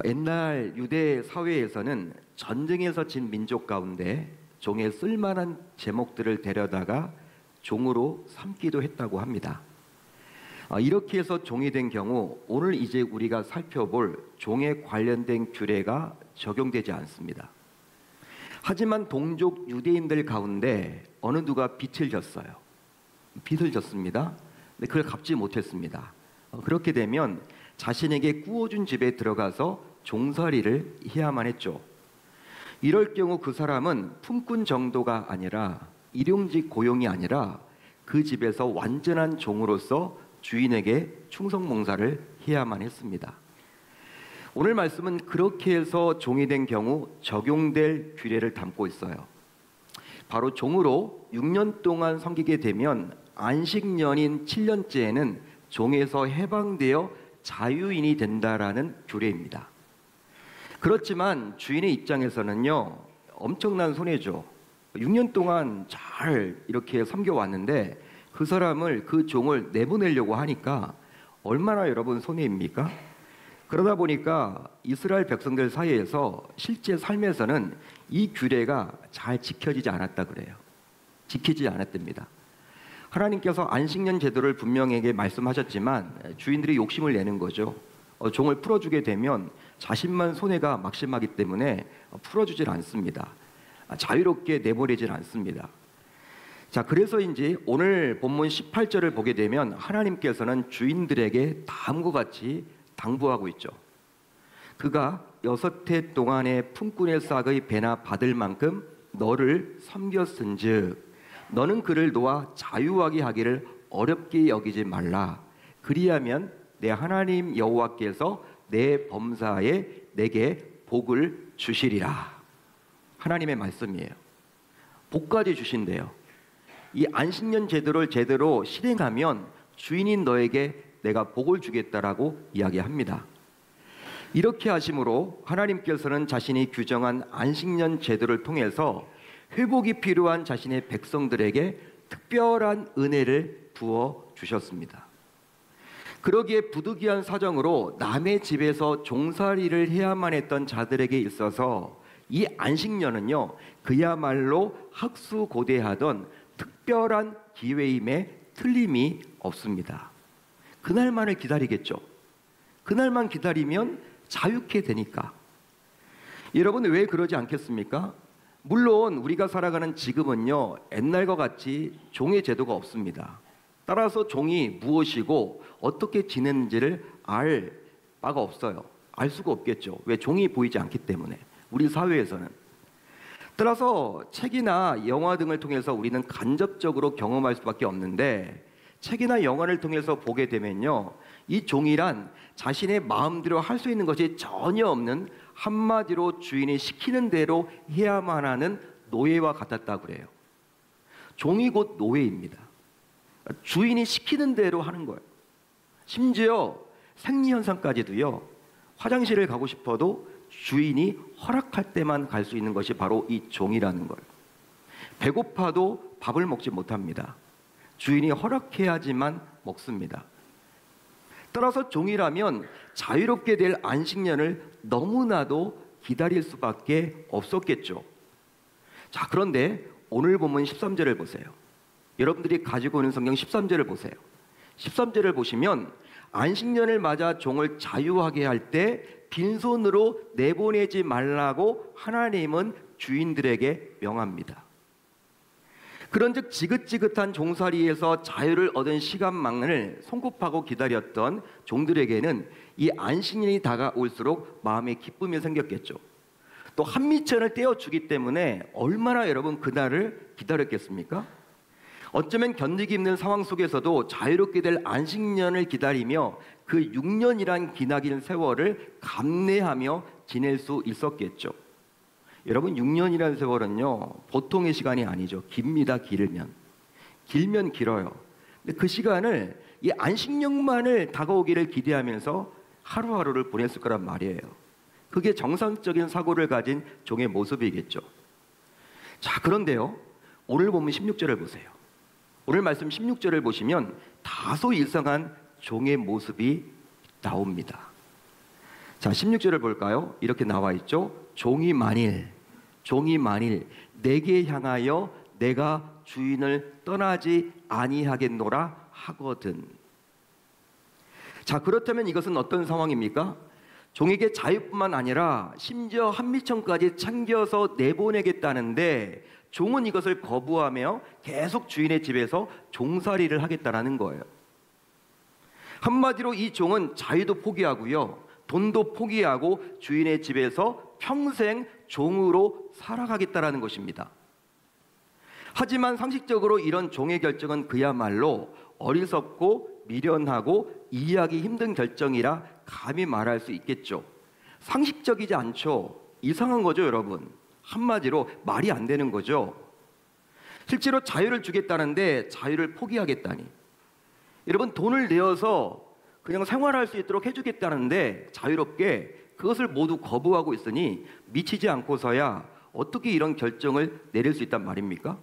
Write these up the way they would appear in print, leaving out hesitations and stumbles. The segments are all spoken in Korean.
옛날 유대 사회에서는 전쟁에서 진 민족 가운데 종의 쓸만한 제목들을 데려다가 종으로 삼기도 했다고 합니다. 이렇게 해서 종이 된 경우 오늘 이제 우리가 살펴볼 종에 관련된 규례가 적용되지 않습니다. 하지만 동족 유대인들 가운데 어느 누가 빚을 졌어요. 빚을 졌습니다. 근데 그걸 갚지 못했습니다. 그렇게 되면 자신에게 구워준 집에 들어가서 종살이를 해야만 했죠. 이럴 경우 그 사람은 품꾼 정도가 아니라 일용직 고용이 아니라 그 집에서 완전한 종으로서 주인에게 충성봉사를 해야만 했습니다. 오늘 말씀은 그렇게 해서 종이 된 경우 적용될 규례를 담고 있어요. 바로 종으로 6년 동안 섬기게 되면 안식년인 7년째에는 종에서 해방되어 자유인이 된다라는 규례입니다. 그렇지만 주인의 입장에서는요, 엄청난 손해죠. 6년 동안 잘 이렇게 섬겨왔는데 그 사람을, 그 종을 내보내려고 하니까 얼마나 여러분 손해입니까? 그러다 보니까 이스라엘 백성들 사이에서 실제 삶에서는 이 규례가 잘 지켜지지 않았다 그래요. 지키지 않았답니다. 하나님께서 안식년 제도를 분명하게 말씀하셨지만 주인들이 욕심을 내는 거죠. 종을 풀어주게 되면 자신만 손해가 막심하기 때문에 풀어주질 않습니다. 자유롭게 내보내질 않습니다. 자, 그래서인지 오늘 본문 18절을 보게 되면 하나님께서는 주인들에게 다음과 같이 당부하고 있죠. 그가 6해 동안의 품꾼의 싹의 배나 받을 만큼 너를 섬겼은즉 너는 그를 놓아 자유하게 하기를 어렵게 여기지 말라. 그리하면 내 하나님 여호와께서 내 범사에 내게 복을 주시리라. 하나님의 말씀이에요. 복까지 주신대요. 이 안식년 제도를 제대로 실행하면 주인인 너에게 내가 복을 주겠다라고 이야기합니다. 이렇게 하심으로 하나님께서는 자신이 규정한 안식년 제도를 통해서 회복이 필요한 자신의 백성들에게 특별한 은혜를 부어 주셨습니다. 그러기에 부득이한 사정으로 남의 집에서 종살이를 해야만 했던 자들에게 있어서 이 안식년은요, 그야말로 학수고대하던 특별한 기회임에 틀림이 없습니다. 그날만을 기다리겠죠. 그날만 기다리면 자유케 되니까. 여러분, 왜 그러지 않겠습니까? 물론 우리가 살아가는 지금은요, 옛날과 같이 종의 제도가 없습니다. 따라서 종이 무엇이고 어떻게 지내는지를 알 바가 없어요. 알 수가 없겠죠. 왜? 종이 보이지 않기 때문에. 우리 사회에서는. 따라서 책이나 영화 등을 통해서 우리는 간접적으로 경험할 수밖에 없는데, 책이나 영화를 통해서 보게 되면요, 이 종이란 자신의 마음대로 할 수 있는 것이 전혀 없는, 한마디로 주인이 시키는 대로 해야만 하는 노예와 같았다고 그래요. 종이 곧 노예입니다. 주인이 시키는 대로 하는 거예요. 심지어 생리현상까지도요, 화장실을 가고 싶어도 주인이 허락할 때만 갈 수 있는 것이 바로 이 종이라는 거예요. 배고파도 밥을 먹지 못합니다. 주인이 허락해야지만 먹습니다. 따라서 종이라면 자유롭게 될 안식년을 너무나도 기다릴 수밖에 없었겠죠. 자, 그런데 오늘 본문 13절을 보세요. 여러분들이 가지고 오는 성경 13절을 보세요. 13절을 보시면 안식년을 맞아 종을 자유하게 할 때 빈손으로 내보내지 말라고 하나님은 주인들에게 명합니다. 그런즉 지긋지긋한 종살이에서 자유를 얻은 시간만을 손꼽하고 기다렸던 종들에게는 이 안식년이 다가올수록 마음에 기쁨이 생겼겠죠. 또 한미천을 떼어주기 때문에 얼마나 여러분 그날을 기다렸겠습니까? 어쩌면 견디기 힘든 상황 속에서도 자유롭게 될 안식년을 기다리며 그 6년이란 기나긴 세월을 감내하며 지낼 수 있었겠죠. 여러분, 6년이라는 세월은요, 보통의 시간이 아니죠. 깁니다. 길면 길어요. 근데 그 시간을, 이 안식년만을 다가오기를 기대하면서 하루하루를 보냈을 거란 말이에요. 그게 정상적인 사고를 가진 종의 모습이겠죠. 자, 그런데요, 오늘 보면 16절을 보세요. 오늘 말씀 16절을 보시면 다소 이상한 종의 모습이 나옵니다. 자, 16절을 볼까요? 이렇게 나와 있죠. 종이 만일 내게 향하여 내가 주인을 떠나지 아니하겠노라 하거든. 자, 그렇다면 이것은 어떤 상황입니까? 종에게 자유뿐만 아니라 심지어 한미천까지 챙겨서 내보내겠다는데 종은 이것을 거부하며 계속 주인의 집에서 종살이를 하겠다라는 거예요. 한마디로 이 종은 자유도 포기하고요, 돈도 포기하고 주인의 집에서 평생 종으로 살아가겠다라는 것입니다. 하지만 상식적으로 이런 종의 결정은 그야말로 어리석고 미련하고 이해하기 힘든 결정이라 감히 말할 수 있겠죠. 상식적이지 않죠. 이상한 거죠, 여러분. 한마디로 말이 안 되는 거죠. 실제로 자유를 주겠다는데 자유를 포기하겠다니. 여러분, 돈을 내어서 그냥 생활할 수 있도록 해주겠다는데 자유롭게 그것을 모두 거부하고 있으니 미치지 않고서야 어떻게 이런 결정을 내릴 수 있단 말입니까?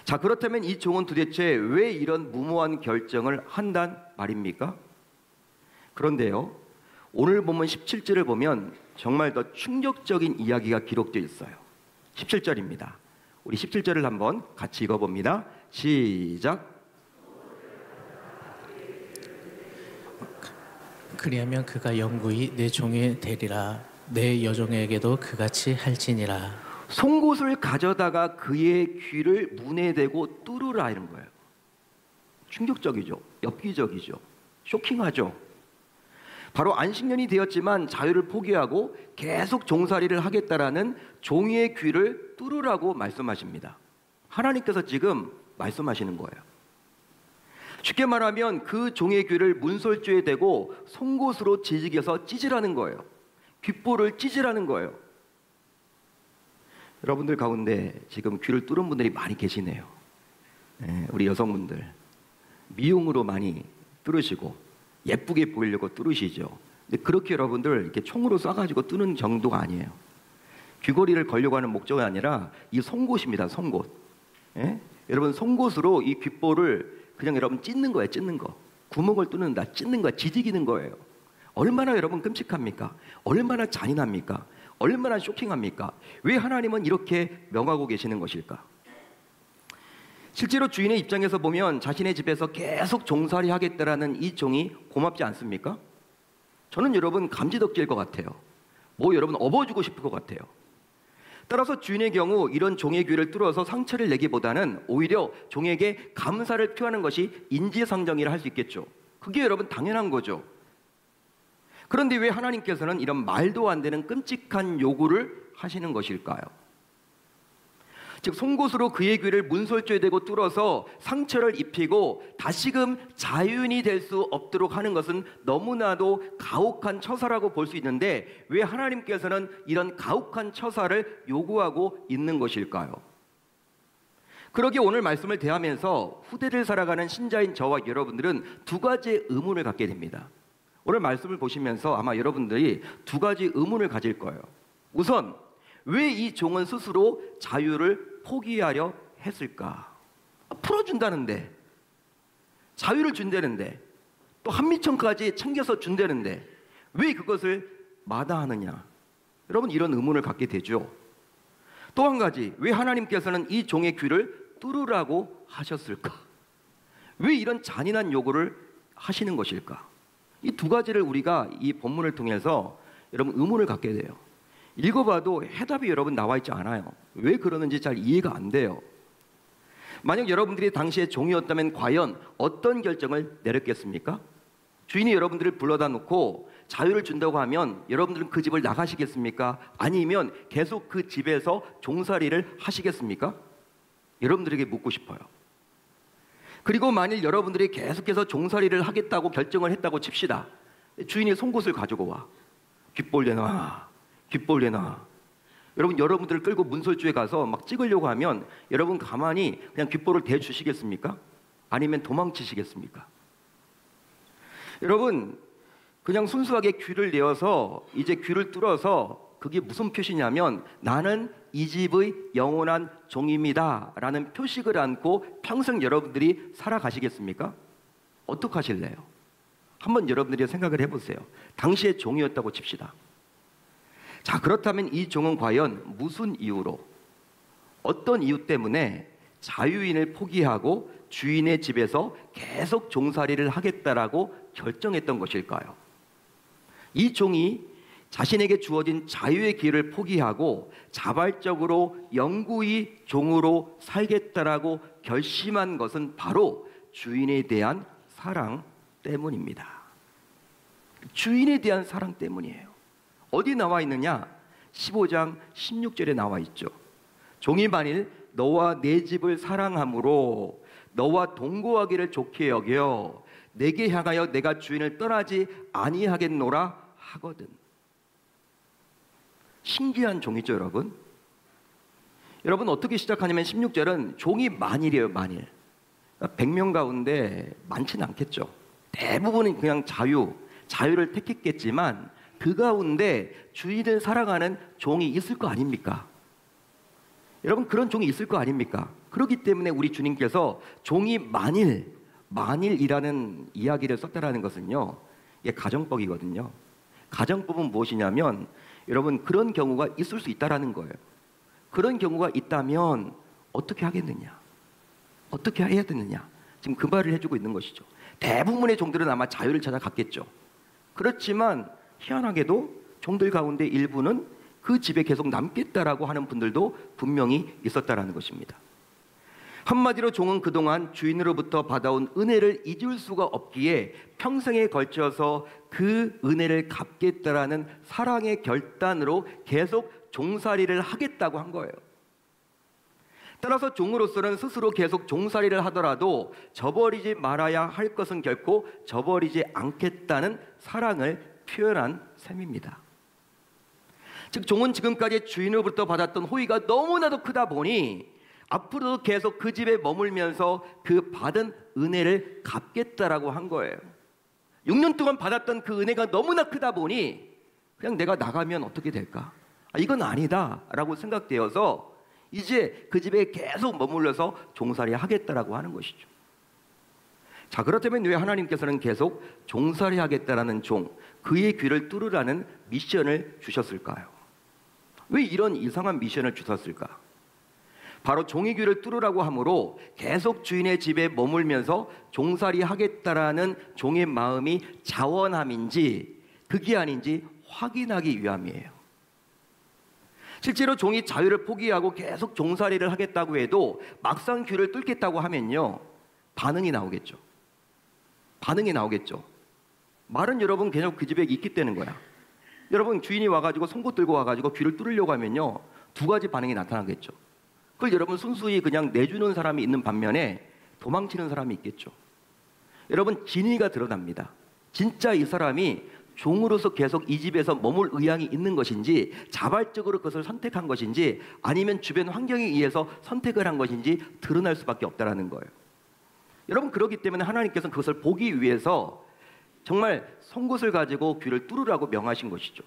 자, 그렇다면 이 종은 도대체 왜 이런 무모한 결정을 한단 말입니까? 그런데요, 오늘 본문 17절을 보면 정말 더 충격적인 이야기가 기록되어 있어요. 17절입니다. 우리 17절을 한번 같이 읽어봅니다. 시작. 그리하면 그가 영구히 내 종이 되리라. 내 여종에게도 그같이 할지니라. 송곳을 가져다가 그의 귀를 문에 대고 뚫으라 이런 거예요. 충격적이죠. 엽기적이죠. 쇼킹하죠. 바로 안식년이 되었지만 자유를 포기하고 계속 종살이를 하겠다라는 종의 귀를 뚫으라고 말씀하십니다. 하나님께서 지금 말씀하시는 거예요. 쉽게 말하면 그 종의 귀를 문설주에 대고 송곳으로 지지개서 찢으라는 거예요. 귓볼을 찢으라는 거예요. 여러분들 가운데 지금 귀를 뚫은 분들이 많이 계시네요. 우리 여성분들 미용으로 많이 뚫으시고 예쁘게 보이려고 뚫으시죠. 근데 그렇게 여러분들 이렇게 총으로 쏴가지고 뚫는 정도가 아니에요. 귀걸이를 걸려고 하는 목적이 아니라 이 송곳입니다. 송곳. 여러분, 송곳으로 이 귓볼을 그냥 여러분 찢는 거예요. 찢는 거. 구멍을 뚫는다. 찢는 거야. 지지기는 거예요. 얼마나 여러분 끔찍합니까? 얼마나 잔인합니까? 얼마나 쇼킹합니까? 왜 하나님은 이렇게 명하고 계시는 것일까? 실제로 주인의 입장에서 보면 자신의 집에서 계속 종살이 하겠다라는 이 종이 고맙지 않습니까? 저는 여러분 감지덕지일 것 같아요. 뭐 여러분 업어주고 싶을 것 같아요. 따라서 주인의 경우 이런 종의 귀를 뚫어서 상처를 내기보다는 오히려 종에게 감사를 표하는 것이 인지상정이라 할 수 있겠죠. 그게 여러분 당연한 거죠. 그런데 왜 하나님께서는 이런 말도 안 되는 끔찍한 요구를 하시는 것일까요? 즉, 송곳으로 그의 귀를 문설주에 대고 뚫어서 상처를 입히고 다시금 자유인이 될 수 없도록 하는 것은 너무나도 가혹한 처사라고 볼 수 있는데 왜 하나님께서는 이런 가혹한 처사를 요구하고 있는 것일까요? 그러기에 오늘 말씀을 대하면서 후대를 살아가는 신자인 저와 여러분들은 두 가지의 의문을 갖게 됩니다. 오늘 말씀을 보시면서 아마 여러분들이 두 가지 의문을 가질 거예요. 우선, 왜 이 종은 스스로 자유를 포기하려 했을까? 풀어준다는데, 자유를 준다는데, 또 한미천까지 챙겨서 준다는데 왜 그것을 마다하느냐? 여러분, 이런 의문을 갖게 되죠. 또 한 가지, 왜 하나님께서는 이 종의 귀를 뚫으라고 하셨을까? 왜 이런 잔인한 요구를 하시는 것일까? 이 두 가지를 우리가 이 본문을 통해서 여러분 의문을 갖게 돼요. 읽어봐도 해답이 여러분 나와 있지 않아요. 왜 그러는지 잘 이해가 안 돼요. 만약 여러분들이 당시에 종이었다면 과연 어떤 결정을 내렸겠습니까? 주인이 여러분들을 불러다 놓고 자유를 준다고 하면 여러분들은 그 집을 나가시겠습니까? 아니면 계속 그 집에서 종살이를 하시겠습니까? 여러분들에게 묻고 싶어요. 그리고 만일 여러분들이 계속해서 종살이를 하겠다고 결정을 했다고 칩시다. 주인이 송곳을 가지고 와. 귓볼 내놔. 귓볼 내놔. 여러분들을 끌고 문설주에 가서 막 찍으려고 하면 여러분 가만히 그냥 귓볼을 대주시겠습니까? 아니면 도망치시겠습니까? 여러분, 그냥 순수하게 귀를 내어서 이제 귀를 뚫어서 그게 무슨 표시냐면 나는 이 집의 영원한 종입니다 라는 표식을 안고 평생 여러분들이 살아가시겠습니까? 어떻게 하실래요? 한번 여러분들이 생각을 해보세요. 당시에 종이었다고 칩시다. 자, 그렇다면 이 종은 과연 무슨 이유로, 어떤 이유 때문에 자유인을 포기하고 주인의 집에서 계속 종살이를 하겠다라고 결정했던 것일까요? 이 종이 자신에게 주어진 자유의 기회를 포기하고 자발적으로 영구히 종으로 살겠다라고 결심한 것은 바로 주인에 대한 사랑 때문입니다. 주인에 대한 사랑 때문이에요. 어디 나와 있느냐? 15장 16절에 나와 있죠. 종이 만일 너와 내 집을 사랑함으로 너와 동거하기를 좋게 여겨 내게 향하여 내가 주인을 떠나지 아니하겠노라 하거든. 신기한 종이죠, 여러분. 여러분, 어떻게 시작하냐면 16절은 종이 만일이에요, 만일. 100명 가운데 많지는 않겠죠. 대부분은 그냥 자유를 택했겠지만 그 가운데 주인을 사랑하는 종이 있을 거 아닙니까? 여러분, 그런 종이 있을 거 아닙니까? 그렇기 때문에 우리 주님께서 종이 만일이라는 이야기를 썼다라는 것은요, 이게 가정법이거든요. 가정법은 무엇이냐면 여러분, 그런 경우가 있을 수 있다라는 거예요. 그런 경우가 있다면 어떻게 하겠느냐? 어떻게 해야 되느냐? 지금 그 말을 해주고 있는 것이죠. 대부분의 종들은 아마 자유를 찾아갔겠죠. 그렇지만 희한하게도 종들 가운데 일부는 그 집에 계속 남겠다라고 하는 분들도 분명히 있었다라는 것입니다. 한마디로 종은 그동안 주인으로부터 받아온 은혜를 잊을 수가 없기에 평생에 걸쳐서 그 은혜를 갚겠다라는 사랑의 결단으로 계속 종살이를 하겠다고 한 거예요. 따라서 종으로서는 스스로 계속 종살이를 하더라도 저버리지 말아야 할 것은 결코 저버리지 않겠다는 사랑을 표현한 셈입니다. 즉, 종은 지금까지 주인으로부터 받았던 호의가 너무나도 크다 보니 앞으로도 계속 그 집에 머물면서 그 받은 은혜를 갚겠다라고 한 거예요. 6년 동안 받았던 그 은혜가 너무나 크다 보니 그냥 내가 나가면 어떻게 될까? 이건 아니다라고 생각되어서 이제 그 집에 계속 머물러서 종살이 하겠다라고 하는 것이죠. 자, 그렇다면 왜 하나님께서는 계속 종살이 하겠다라는 종, 그의 귀를 뚫으라는 미션을 주셨을까요? 왜 이런 이상한 미션을 주셨을까? 바로 종의 귀를 뚫으라고 함으로 계속 주인의 집에 머물면서 종살이 하겠다라는 종의 마음이 자원함인지 그게 아닌지 확인하기 위함이에요. 실제로 종이 자유를 포기하고 계속 종살이를 하겠다고 해도 막상 귀를 뚫겠다고 하면요, 반응이 나오겠죠. 반응이 나오겠죠. 말은 여러분 계속 그 집에 있기 때는 거야. 여러분, 주인이 와가지고 송곳 들고 와가지고 귀를 뚫으려고 하면요, 두 가지 반응이 나타나겠죠. 그걸 여러분 순수히 그냥 내주는 사람이 있는 반면에 도망치는 사람이 있겠죠. 여러분, 진위가 드러납니다. 진짜 이 사람이 종으로서 계속 이 집에서 머물 의향이 있는 것인지, 자발적으로 그것을 선택한 것인지, 아니면 주변 환경에 의해서 선택을 한 것인지 드러날 수밖에 없다는 거예요. 여러분, 그렇기 때문에 하나님께서는 그것을 보기 위해서 정말 송곳을 가지고 귀를 뚫으라고 명하신 것이죠.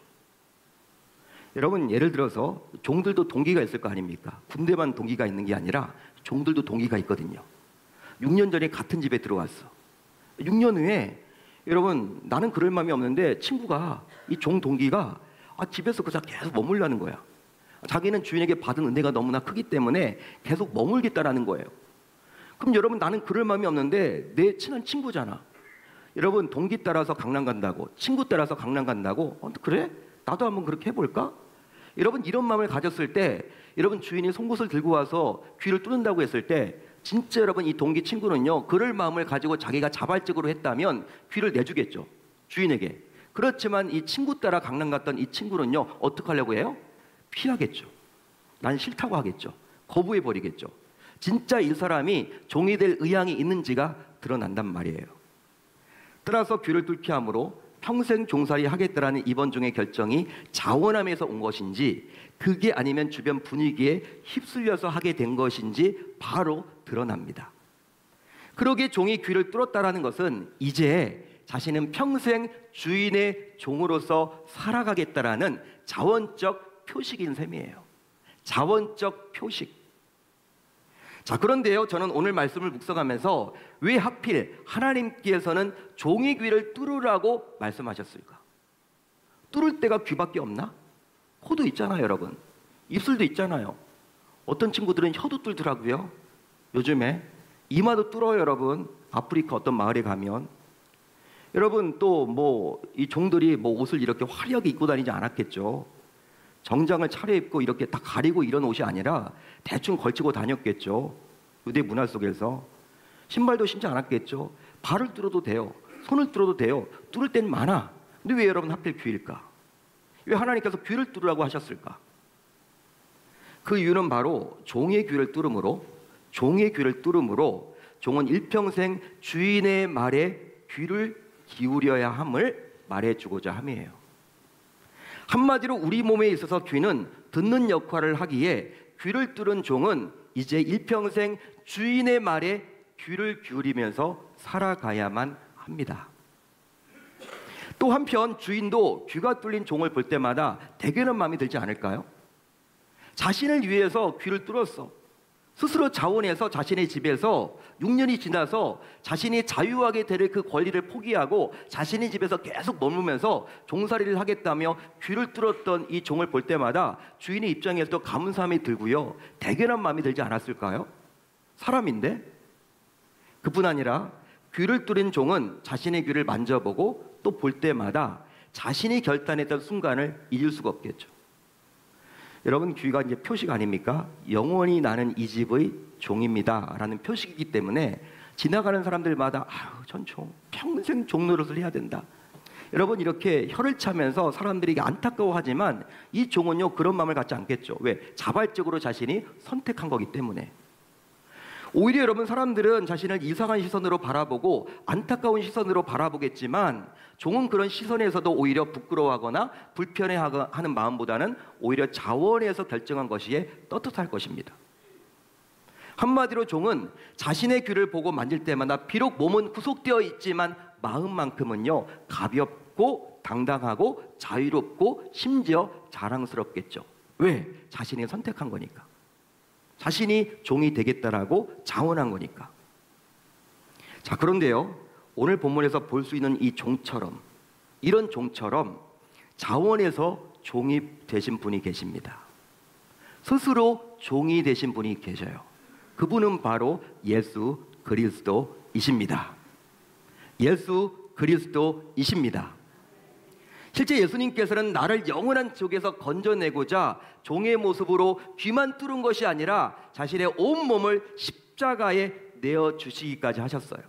여러분, 예를 들어서 종들도 동기가 있을 거 아닙니까? 군대만 동기가 있는 게 아니라 종들도 동기가 있거든요. 6년 전에 같은 집에 들어왔어. 6년 후에 여러분, 나는 그럴 마음이 없는데 친구가, 이 종 동기가 집에서 그냥 계속 머물라는 거야. 자기는 주인에게 받은 은혜가 너무나 크기 때문에 계속 머물겠다라는 거예요. 그럼 여러분, 나는 그럴 마음이 없는데 내 친한 친구잖아. 여러분, 동기 따라서 강남 간다고, 친구 따라서 강남 간다고, 그래? 나도 한번 그렇게 해볼까? 여러분, 이런 마음을 가졌을 때, 여러분, 주인이 송곳을 들고 와서 귀를 뚫는다고 했을 때 진짜 여러분, 이 동기 친구는요, 그럴 마음을 가지고 자기가 자발적으로 했다면 귀를 내주겠죠, 주인에게. 그렇지만 이 친구 따라 강남 갔던 이 친구는요, 어떻게 하려고 해요? 피하겠죠. 난 싫다고 하겠죠. 거부해버리겠죠. 진짜 이 사람이 종이 될 의향이 있는지가 드러난단 말이에요. 따라서 귀를 뚫게 함으로 평생 종살이 하겠다라는 이번 종의 결정이 자원함에서 온 것인지, 그게 아니면 주변 분위기에 휩쓸려서 하게 된 것인지 바로 드러납니다. 그러기에 종이 귀를 뚫었다라는 것은 이제 자신은 평생 주인의 종으로서 살아가겠다라는 자원적 표식인 셈이에요. 자원적 표식. 자, 그런데요, 저는 오늘 말씀을 묵상하면서 왜 하필 하나님께서는 종의 귀를 뚫으라고 말씀하셨을까? 뚫을 데가 귀밖에 없나? 코도 있잖아요, 여러분. 입술도 있잖아요. 어떤 친구들은 혀도 뚫더라고요. 요즘에 이마도 뚫어요, 여러분. 아프리카 어떤 마을에 가면. 여러분, 또 뭐 이 종들이 뭐 옷을 이렇게 화려하게 입고 다니지 않았겠죠. 정장을 차려입고 이렇게 다 가리고 이런 옷이 아니라 대충 걸치고 다녔겠죠. 유대 문화 속에서. 신발도 신지 않았겠죠. 발을 뚫어도 돼요. 손을 뚫어도 돼요. 뚫을 땐 많아. 근데 왜 여러분 하필 귀일까? 왜 하나님께서 귀를 뚫으라고 하셨을까? 그 이유는 바로 종의 귀를 뚫음으로 종은 일평생 주인의 말에 귀를 기울여야 함을 말해주고자 함이에요. 한마디로 우리 몸에 있어서 귀는 듣는 역할을 하기에 귀를 뚫은 종은 이제 일평생 주인의 말에 귀를 기울이면서 살아가야만 합니다. 또 한편 주인도 귀가 뚫린 종을 볼 때마다 대견한 마음이 들지 않을까요? 자신을 위해서 귀를 뚫었어. 스스로 자원해서 자신의 집에서 6년이 지나서 자신이 자유하게 될 그 권리를 포기하고 자신의 집에서 계속 머물면서 종살이를 하겠다며 귀를 뚫었던 이 종을 볼 때마다 주인의 입장에서도 감사함이 들고요. 대견한 마음이 들지 않았을까요? 사람인데? 그뿐 아니라 귀를 뚫은 종은 자신의 귀를 만져보고 또 볼 때마다 자신이 결단했던 순간을 잊을 수가 없겠죠. 여러분, 귀가 이제 표식 아닙니까? 영원히 나는 이 집의 종입니다 라는 표식이기 때문에 지나가는 사람들마다 아유, 전 평생 종 노릇을 해야 된다. 여러분, 이렇게 혀를 차면서 사람들이 안타까워하지만 이 종은요, 그런 마음을 갖지 않겠죠. 왜? 자발적으로 자신이 선택한 거기 때문에. 오히려 여러분, 사람들은 자신을 이상한 시선으로 바라보고 안타까운 시선으로 바라보겠지만 종은 그런 시선에서도 오히려 부끄러워하거나 불편해하는 마음보다는 오히려 자원해서 결정한 것이에 떳떳할 것입니다. 한마디로 종은 자신의 귀를 보고 만질 때마다 비록 몸은 구속되어 있지만 마음만큼은요, 가볍고 당당하고 자유롭고 심지어 자랑스럽겠죠. 왜? 자신이 선택한 거니까. 자신이 종이 되겠다라고 자원한 거니까. 자, 그런데요, 오늘 본문에서 볼 수 있는 이 종처럼, 이런 종처럼 자원해서 종이 되신 분이 계십니다. 스스로 종이 되신 분이 계셔요. 그분은 바로 예수 그리스도이십니다. 예수 그리스도이십니다. 실제 예수님께서는 나를 영원한 지옥에서 건져내고자 종의 모습으로 귀만 뚫은 것이 아니라 자신의 온 몸을 십자가에 내어주시기까지 하셨어요.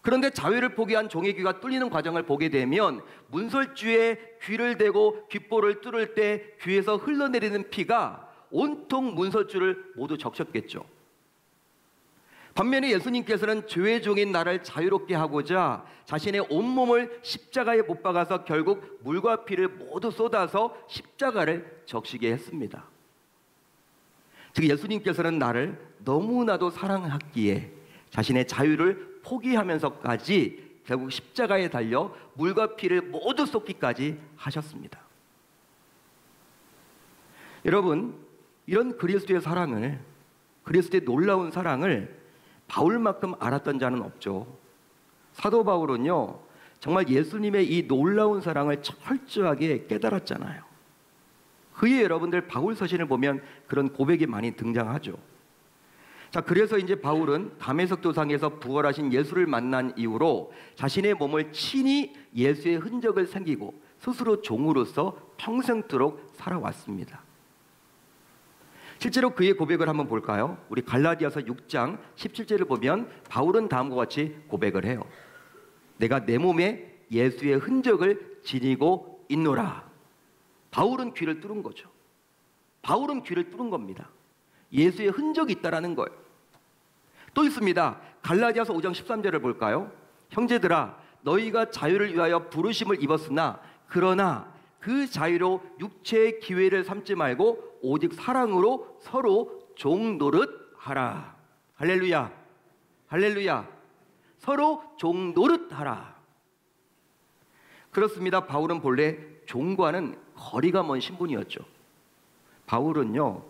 그런데 자유를 포기한 종의 귀가 뚫리는 과정을 보게 되면 문설주에 귀를 대고 귓볼을 뚫을 때 귀에서 흘러내리는 피가 온통 문설주를 모두 적셨겠죠. 반면에 예수님께서는 죄의 종인 나를 자유롭게 하고자 자신의 온몸을 십자가에 못 박아서 결국 물과 피를 모두 쏟아서 십자가를 적시게 했습니다. 즉, 예수님께서는 나를 너무나도 사랑했기에 자신의 자유를 포기하면서까지 결국 십자가에 달려 물과 피를 모두 쏟기까지 하셨습니다. 여러분, 이런 그리스도의 사랑을, 그리스도의 놀라운 사랑을 바울만큼 알았던 자는 없죠. 사도 바울은요, 정말 예수님의 이 놀라운 사랑을 철저하게 깨달았잖아요. 그의 여러분들 바울 서신을 보면 그런 고백이 많이 등장하죠. 자, 그래서 이제 바울은 다메섹 도상에서 부활하신 예수를 만난 이후로 자신의 몸을 친히 예수의 흔적을 새기고 스스로 종으로서 평생토록 살아왔습니다. 실제로 그의 고백을 한번 볼까요? 우리 갈라디아서 6장 17절을 보면 바울은 다음과 같이 고백을 해요. 내가 내 몸에 예수의 흔적을 지니고 있노라. 바울은 귀를 뚫은 거죠. 바울은 귀를 뚫은 겁니다. 예수의 흔적이 있다라는 거예요. 또 있습니다. 갈라디아서 5장 13절을 볼까요? 형제들아, 너희가 자유를 위하여 부르심을 입었으나 그러나 그 자유로 육체의 기회를 삼지 말고 오직 사랑으로 서로 종 노릇하라. 할렐루야, 할렐루야. 서로 종 노릇하라. 그렇습니다. 바울은 본래 종과는 거리가 먼 신분이었죠. 바울은요,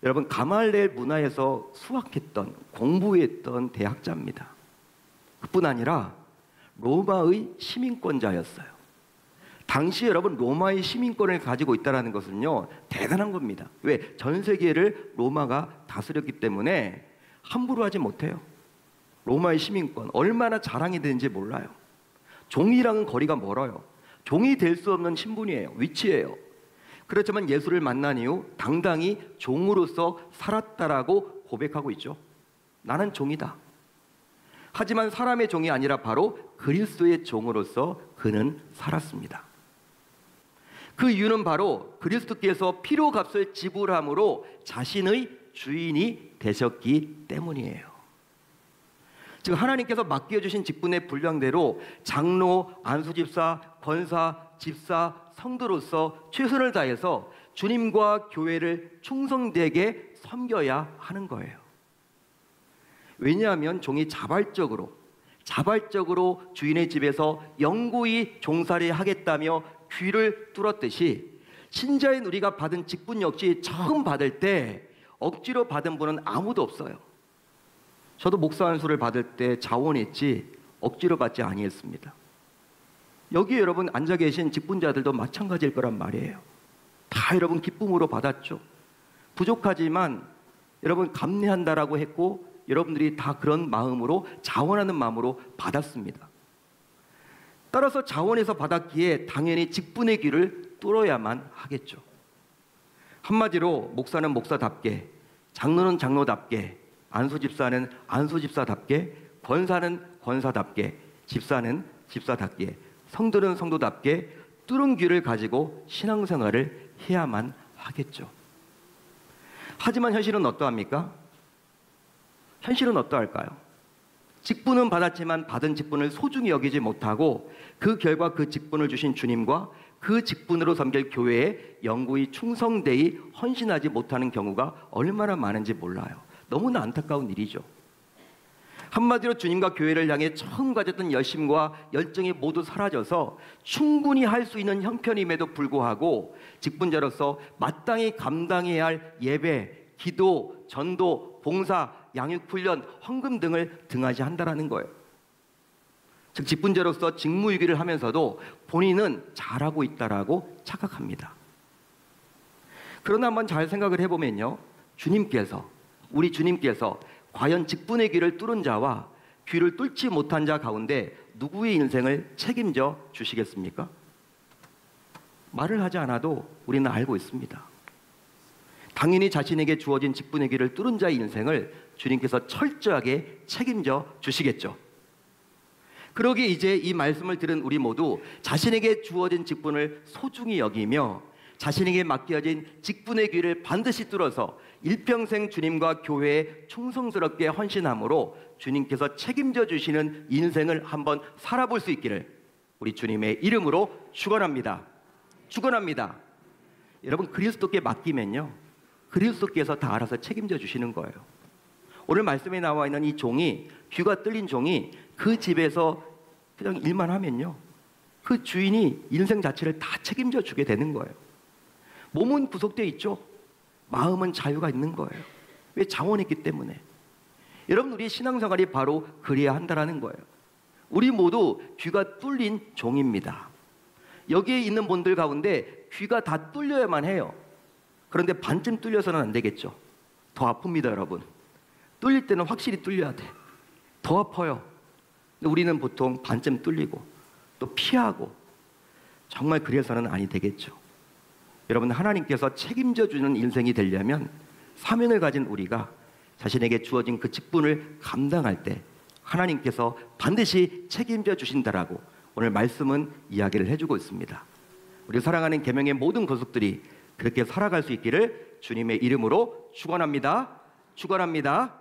여러분 가말레엘 문화에서 수학했던 공부했던 대학자입니다. 그뿐 아니라 로마의 시민권자였어요. 당시 여러분 로마의 시민권을 가지고 있다는 것은요 대단한 겁니다. 왜? 전 세계를 로마가 다스렸기 때문에 함부로 하지 못해요. 로마의 시민권 얼마나 자랑이 되는지 몰라요. 종이랑은 거리가 멀어요. 종이 될 수 없는 신분이에요. 위치예요. 그렇지만 예수를 만난 이후 당당히 종으로서 살았다라고 고백하고 있죠. 나는 종이다. 하지만 사람의 종이 아니라 바로 그리스도의 종으로서 그는 살았습니다. 그 이유는 바로 그리스도께서 피로값을 지불함으로 자신의 주인이 되셨기 때문이에요. 즉 하나님께서 맡겨주신 직분의 분량대로 장로, 안수집사, 권사, 집사, 성도로서 최선을 다해서 주님과 교회를 충성되게 섬겨야 하는 거예요. 왜냐하면 종이 자발적으로 주인의 집에서 영구히 종살이 하겠다며 귀를 뚫었듯이 신자인 우리가 받은 직분 역시 처음 받을 때 억지로 받은 분은 아무도 없어요. 저도 목사 안수를 받을 때 자원했지 억지로 받지 아니했습니다. 여기 여러분 앉아 계신 직분자들도 마찬가지일 거란 말이에요. 다 여러분 기쁨으로 받았죠. 부족하지만 여러분 감내한다라고 했고 여러분들이 다 그런 마음으로 자원하는 마음으로 받았습니다. 따라서 자원해서 받았기에 당연히 직분의 귀를 뚫어야만 하겠죠. 한마디로 목사는 목사답게, 장로는 장로답게, 안수집사는 안수집사답게, 권사는 권사답게, 집사는 집사답게, 성도는 성도답게 뚫은 귀를 가지고 신앙생활을 해야만 하겠죠. 하지만 현실은 어떠합니까? 현실은 어떠할까요? 직분은 받았지만 받은 직분을 소중히 여기지 못하고 그 결과 그 직분을 주신 주님과 그 직분으로 섬길 교회에 영구히 충성되이 헌신하지 못하는 경우가 얼마나 많은지 몰라요. 너무나 안타까운 일이죠. 한마디로 주님과 교회를 향해 처음 가졌던 열심과 열정이 모두 사라져서 충분히 할 수 있는 형편임에도 불구하고 직분자로서 마땅히 감당해야 할 예배, 기도, 전도, 봉사, 양육훈련, 헌금 등을 등한시한다라는 거예요. 즉 직분자로서 직무유기를 하면서도 본인은 잘하고 있다라고 착각합니다. 그러나 한번 잘 생각을 해보면요, 우리 주님께서 과연 직분의 귀를 뚫은 자와 귀를 뚫지 못한 자 가운데 누구의 인생을 책임져 주시겠습니까? 말을 하지 않아도 우리는 알고 있습니다. 당연히 자신에게 주어진 직분의 귀를 뚫은 자의 인생을 주님께서 철저하게 책임져 주시겠죠. 그러기에 이제 이 말씀을 들은 우리 모두 자신에게 주어진 직분을 소중히 여기며 자신에게 맡겨진 직분의 귀를 반드시 뚫어서 일평생 주님과 교회에 충성스럽게 헌신함으로 주님께서 책임져 주시는 인생을 한번 살아볼 수 있기를 우리 주님의 이름으로 축원합니다. 축원합니다. 여러분 그리스도께 맡기면요, 그리스도께서 다 알아서 책임져 주시는 거예요. 오늘 말씀에 나와 있는 이 종이, 귀가 뚫린 종이 그 집에서 그냥 일만 하면요, 그 주인이 인생 자체를 다 책임져 주게 되는 거예요. 몸은 구속되어 있죠. 마음은 자유가 있는 거예요. 왜? 자원했기 때문에. 여러분 우리의 신앙생활이 바로 그래야 한다는 거예요. 우리 모두 귀가 뚫린 종입니다. 여기에 있는 분들 가운데 귀가 다 뚫려야만 해요. 그런데 반쯤 뚫려서는 안 되겠죠. 더 아픕니다 여러분. 뚫릴 때는 확실히 뚫려야 돼. 더 아파요. 근데 우리는 보통 반쯤 뚫리고 또 피하고, 정말 그래서는 아니 되겠죠. 여러분 하나님께서 책임져 주는 인생이 되려면 사명을 가진 우리가 자신에게 주어진 그 직분을 감당할 때 하나님께서 반드시 책임져 주신다라고 오늘 말씀은 이야기를 해주고 있습니다. 우리 사랑하는 계명의 모든 권속들이 그렇게 살아갈 수 있기를 주님의 이름으로 축원합니다. 축원합니다.